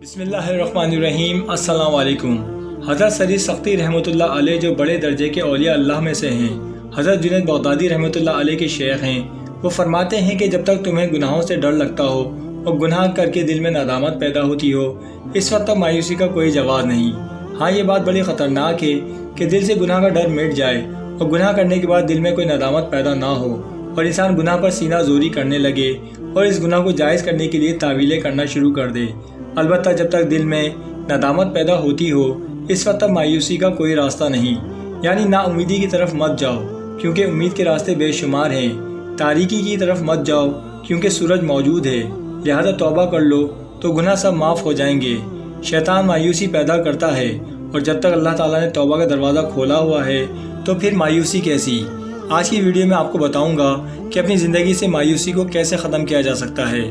بسم اللہ الرحمن الرحیم۔ السلام علیکم۔ حضرت سری سختی رحمۃ اللہ علیہ جو بڑے درجے کے اولیاء اللہ میں سے ہیں، حضرت جنید بغدادی رحمۃ اللہ علیہ کے شیخ ہیں، وہ فرماتے ہیں کہ جب تک تمہیں گناہوں سے ڈر لگتا ہو اور گناہ کر کے دل میں ندامت پیدا ہوتی ہو، اس وقت تک مایوسی کا کوئی جواز نہیں۔ ہاں، یہ بات بڑی خطرناک ہے کہ دل سے گناہ کا ڈر مٹ جائے اور گناہ کرنے کے بعد دل میں کوئی ندامت پیدا نہ ہو اور انسان گناہ پر سینہ زوری کرنے لگے اور اس گناہ کو جائز کرنے کے لیے تعویلیں کرنا شروع کر دے۔ البتہ جب تک دل میں ندامت پیدا ہوتی ہو، اس وقت تک مایوسی کا کوئی راستہ نہیں، یعنی نا امیدی کی طرف مت جاؤ کیونکہ امید کے راستے بے شمار ہیں، تاریکی کی طرف مت جاؤ کیونکہ سورج موجود ہے، لہذا توبہ کر لو تو گناہ سب معاف ہو جائیں گے۔ شیطان مایوسی پیدا کرتا ہے اور جب تک اللہ تعالیٰ نے توبہ کا دروازہ کھولا ہوا ہے تو پھر مایوسی کیسی؟ آج کی ویڈیو میں آپ کو بتاؤں گا کہ اپنی زندگی سے مایوسی کو کیسے ختم کیا جا سکتا ہے،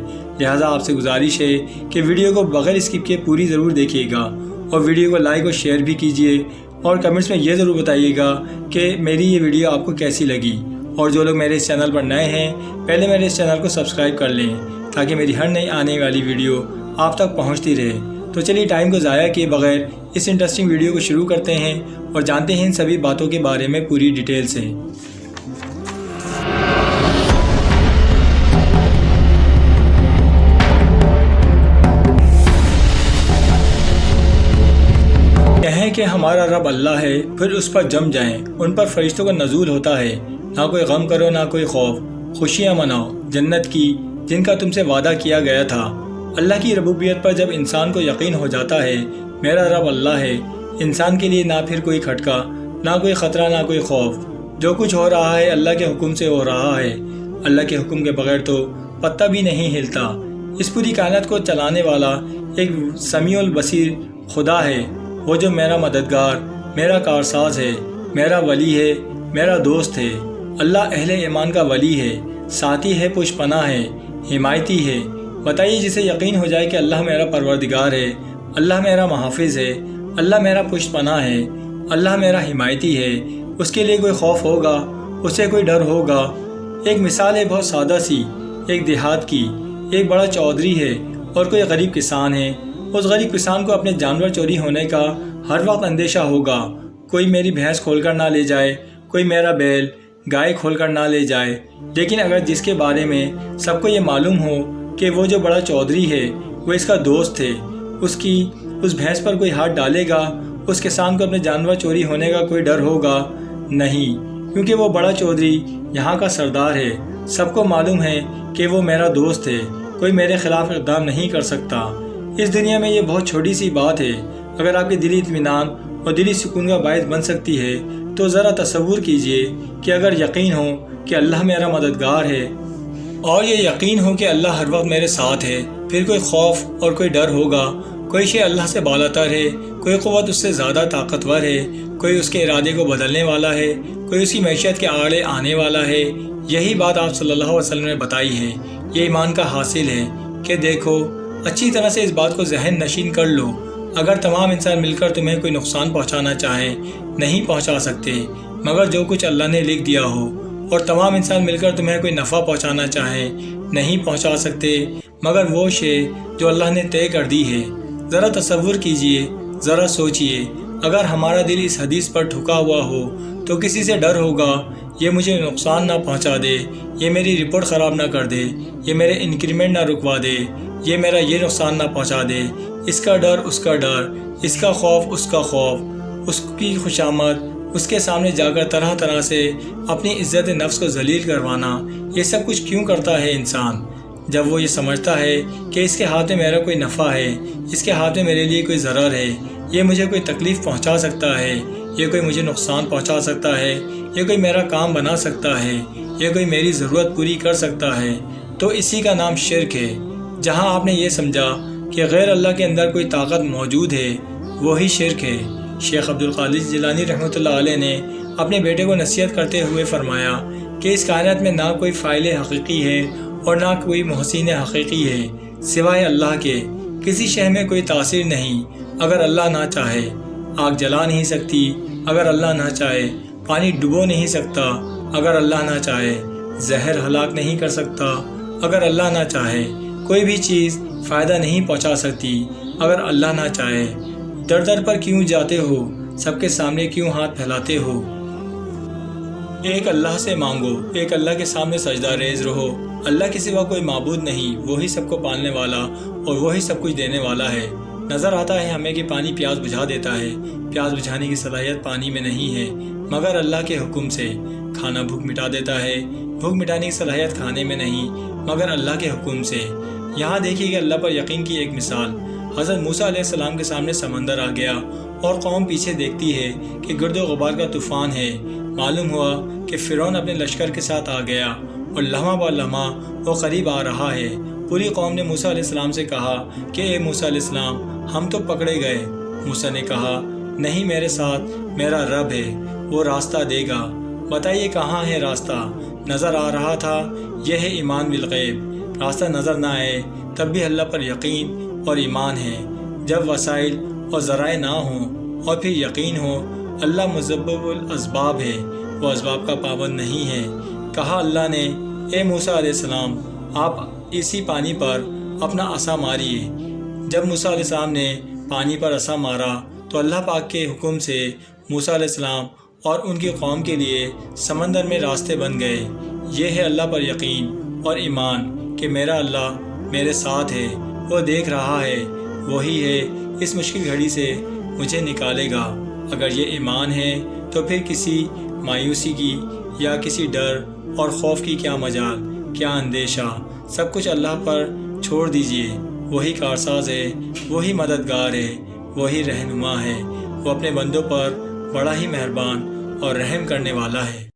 لہٰذا آپ سے گزارش ہے کہ ویڈیو کو بغیر اسکپ کیے پوری ضرور دیکھیے گا اور ویڈیو کو لائک اور شیئر بھی کیجیے اور کمنٹس میں یہ ضرور بتائیے گا کہ میری یہ ویڈیو آپ کو کیسی لگی۔ اور جو لوگ میرے اس چینل پر نئے ہیں، پہلے میرے اس چینل کو سبسکرائب کر لیں تاکہ میری ہر نئی آنے والی ویڈیو آپ تک پہنچتی رہے۔ تو چلیے ٹائم کو ضائع کیے بغیر اس انٹرسٹنگ ویڈیو کو شروع کرتے ہیں اور جانتے ہیں ان سبھی باتوں کے بارے میں پوری ڈیٹیل سے۔ کہیں کہ ہمارا رب اللہ ہے، پھر اس پر جم جائیں، ان پر فرشتوں کا نزول ہوتا ہے، نہ کوئی غم کرو نہ کوئی خوف، خوشیاں مناؤ جنت کی جن کا تم سے وعدہ کیا گیا تھا۔ اللہ کی ربوبیت پر جب انسان کو یقین ہو جاتا ہے، میرا رب اللہ ہے، انسان کے لیے نہ پھر کوئی کھٹکا، نہ کوئی خطرہ، نہ کوئی خوف۔ جو کچھ ہو رہا ہے اللہ کے حکم سے ہو رہا ہے، اللہ کے حکم کے بغیر تو پتہ بھی نہیں ہلتا۔ اس پوری کائنات کو چلانے والا ایک سمیع البصیر خدا ہے، وہ جو میرا مددگار، میرا کارساز ہے، میرا ولی ہے، میرا دوست ہے۔ اللہ اہل ایمان کا ولی ہے، ساتھی ہے، پشت پناہ ہے، حمایتی ہے۔ بتائیے، جسے یقین ہو جائے کہ اللہ میرا پروردگار ہے، اللہ میرا محافظ ہے، اللہ میرا پشت پناہ ہے، اللہ میرا حمایتی ہے، اس کے لیے کوئی خوف ہوگا، اسے کوئی ڈر ہوگا۔ ایک مثال ہے بہت سادہ سی، ایک دیہات کی۔ ایک بڑا چودھری ہے اور کوئی غریب کسان ہے۔ اس غریب کسان کو اپنے جانور چوری ہونے کا ہر وقت اندیشہ ہوگا، کوئی میری بھینس کھول کر نہ لے جائے، کوئی میرا بیل گائے کھول کر نہ لے جائے۔ لیکن اگر جس کے بارے میں سب کو یہ معلوم ہو کہ وہ جو بڑا چودھری ہے وہ اس کا دوست ہے، اس بھینس پر کوئی ہاتھ ڈالے گا، اس کسان کو اپنے جانور چوری ہونے کا کوئی ڈر ہوگا نہیں، کیونکہ وہ بڑا چودھری یہاں کا سردار ہے، سب کو معلوم ہے کہ وہ میرا دوست ہے، کوئی میرے خلاف اقدام نہیں کر سکتا۔ اس دنیا میں یہ بہت چھوٹی سی بات ہے، اگر آپ کے دلی اطمینان اور دلی سکون کا باعث بن سکتی ہے تو ذرا تصور کیجئے کہ اگر یقین ہو کہ اللہ میرا مددگار ہے اور یہ یقین ہو کہ اللہ ہر وقت میرے ساتھ ہے، پھر کوئی خوف اور کوئی ڈر ہوگا؟ کوئی شے اللہ سے بالاتر ہے، کوئی قوت اس سے زیادہ طاقتور ہے، کوئی اس کے ارادے کو بدلنے والا ہے، کوئی اسی معیشت کے آڑے آنے والا ہے۔ یہی بات آپ صلی اللہ علیہ وسلم نے بتائی ہے۔ یہ ایمان کا حاصل ہے کہ دیکھو، اچھی طرح سے اس بات کو ذہن نشین کر لو، اگر تمام انسان مل کر تمہیں کوئی نقصان پہنچانا چاہیں نہیں پہنچا سکتے، مگر جو کچھ اللہ نے لکھ دیا ہو، اور تمام انسان مل کر تمہیں کوئی نفع پہنچانا چاہیں نہیں پہنچا سکتے، مگر وہ شے جو اللہ نے طے کر دی ہے۔ ذرا تصور کیجئے، ذرا سوچئے، اگر ہمارا دل اس حدیث پر ٹھکا ہوا ہو تو کسی سے ڈر ہوگا یہ مجھے نقصان نہ پہنچا دے، یہ میری رپورٹ خراب نہ کر دے، یہ میرے انکریمنٹ نہ رکوا دے، یہ میرا یہ نقصان نہ پہنچا دے۔ اس کا ڈر، اس کا ڈر، اس کا خوف، اس کا خوف، اس کی خوشامد، اس کے سامنے جا کر طرح طرح سے اپنی عزت نفس کو ذلیل کروانا، یہ سب کچھ کیوں کرتا ہے انسان؟ جب وہ یہ سمجھتا ہے کہ اس کے ہاتھ میں میرا کوئی نفع ہے، اس کے ہاتھ میں میرے لیے کوئی ضرر ہے، یہ مجھے کوئی تکلیف پہنچا سکتا ہے، یہ کوئی مجھے نقصان پہنچا سکتا ہے، یہ کوئی میرا کام بنا سکتا ہے، یہ کوئی میری ضرورت پوری کر سکتا ہے، تو اسی کا نام شرک ہے۔ جہاں آپ نے یہ سمجھا کہ غیر اللہ کے اندر کوئی طاقت موجود ہے، وہی شرک ہے۔ شیخ عبدالقادر جیلانی رحمۃ اللہ علیہ نے اپنے بیٹے کو نصیحت کرتے ہوئے فرمایا کہ اس کائنات میں نہ کوئی فاعل حقیقی ہے اور نہ کوئی محسن حقیقی ہے سوائے اللہ کے، کسی شے میں کوئی تاثیر نہیں اگر اللہ نہ چاہے، آگ جلا نہیں سکتی اگر اللہ نہ چاہے، پانی ڈبو نہیں سکتا اگر اللہ نہ چاہے، زہر ہلاک نہیں کر سکتا اگر اللہ نہ چاہے، کوئی بھی چیز فائدہ نہیں پہنچا سکتی اگر اللہ نہ چاہے؟ در در پر کیوں جاتے ہو؟ سب کے سامنے کیوں ہاتھ پھیلاتے ہو؟ ایک اللہ سے مانگو، ایک اللہ کے سامنے سجدہ ریز رہو۔ اللہ کے سوا کوئی معبود نہیں، وہی سب کو پالنے والا اور وہی سب کچھ دینے والا ہے۔ نظر آتا ہے ہمیں کہ پانی پیاس بجھا دیتا ہے، پیاس بجھانے کی صلاحیت پانی میں نہیں ہے مگر اللہ کے حکم سے۔ کھانا بھوک مٹا دیتا ہے، بھوک مٹانے کی صلاحیت کھانے میں نہیں مگر اللہ کے حکم سے۔ یہاں دیکھیے کہ اللہ پر یقین کی ایک مثال۔ حضرت موسیٰ علیہ السلام کے سامنے سمندر آ گیا اور قوم پیچھے دیکھتی ہے کہ گرد و غبار کا طوفان ہے۔ معلوم ہوا کہ فرعون اپنے لشکر کے ساتھ آ گیا اور لمحہ بہ لمحہ وہ قریب آ رہا ہے۔ پوری قوم نے موسیٰ علیہ السلام سے کہا کہ اے موسیٰ علیہ السلام، ہم تو پکڑے گئے۔ موسیٰ نے کہا نہیں، میرے ساتھ میرا رب ہے، وہ راستہ دے گا۔ بتائیے کہاں ہے راستہ؟ نظر آ رہا تھا۔ یہ ہے ایمان بالغیب۔ راستہ نظر نہ آئے تب بھی اللہ پر یقین اور ایمان ہے۔ جب وسائل اور ذرائع نہ ہوں اور پھر یقین ہو، اللہ مسبب الاسباب ہے، وہ اسباب کا پابند نہیں ہے۔ کہا اللہ نے اے موسیٰ علیہ السلام، آپ اسی پانی پر اپنا عصا ماریے۔ جب موسیٰ علیہ السلام نے پانی پر عصا مارا تو اللہ پاک کے حکم سے موسیٰ علیہ السلام اور ان کی قوم کے لیے سمندر میں راستے بن گئے۔ یہ ہے اللہ پر یقین اور ایمان کہ میرا اللہ میرے ساتھ ہے، وہ دیکھ رہا ہے، وہی ہے اس مشکل گھڑی سے مجھے نکالے گا۔ اگر یہ ایمان ہے تو پھر کسی مایوسی کی یا کسی ڈر اور خوف کی کیا مجال، کیا اندیشہ؟ سب کچھ اللہ پر چھوڑ دیجئے۔ وہی کارساز ہے، وہی مددگار ہے، وہی رہنما ہے۔ وہ اپنے بندوں پر بڑا ہی مہربان اور رحم کرنے والا ہے۔